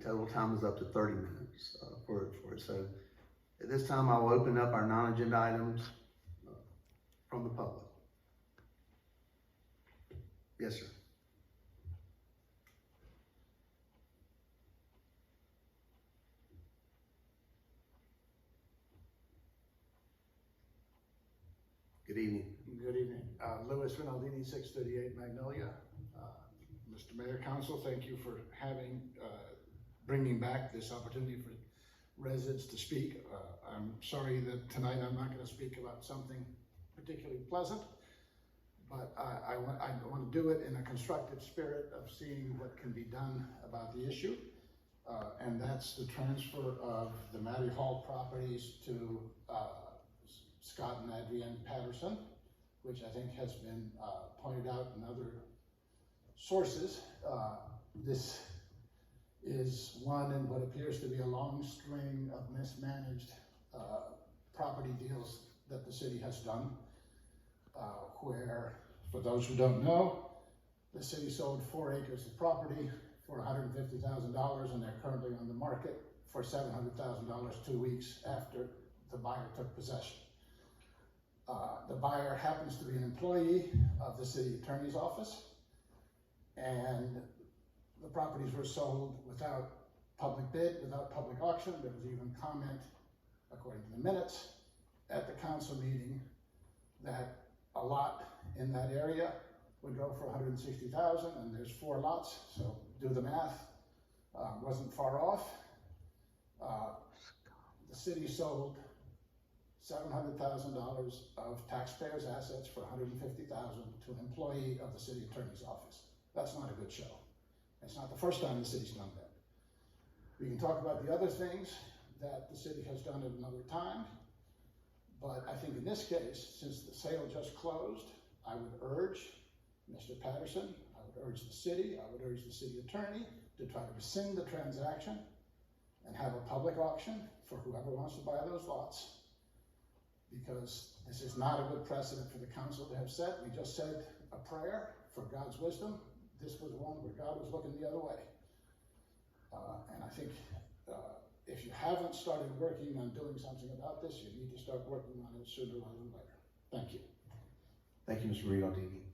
total time is up to 30 minutes for it. So at this time, I will open up our non-agenda items from the public. Yes, sir. Good evening. Good evening. Louis Rinaldini, 638 Magnolia. Mr. Mayor, Council, thank you for bringing back this opportunity for residents to speak. I'm sorry that tonight I'm not going to speak about something particularly pleasant, but I want to do it in a constructive spirit of seeing what can be done about the issue. And that's the transfer of the Matty Hall properties to Scott and Adrienne Patterson, which I think has been pointed out in other sources. This is one in what appears to be a long string of mismanaged property deals that the city has done, where, for those who don't know, the city sold 4 acres of property for $150,000, and they're currently on the market for $700,000 2 weeks after the buyer took possession. The buyer happens to be an employee of the city attorney's office, and the properties were sold without public bid, without public auction. There was even comment, according to the minutes, at the council meeting that a lot in that area would go for $160,000, and there's 4 lots, so do the math. Wasn't far off. The city sold $700,000 of taxpayers' assets for $150,000 to an employee of the city attorney's office. That's not a good show. It's not the first time the city's done that. We can talk about the other things that the city has done at another time, but I think in this case, since the sale just closed, I would urge Mr. Patterson, I would urge the city, I would urge the city attorney to try to rescind the transaction and have a public auction for whoever wants to buy those lots, because this is not a good precedent for the council to have set. We just said a prayer for God's wisdom. This was one where God was looking the other way. And I think if you haven't started working on doing something about this, you need to start working on it sooner rather than later. Thank you. Thank you, Mr. Rinaldini.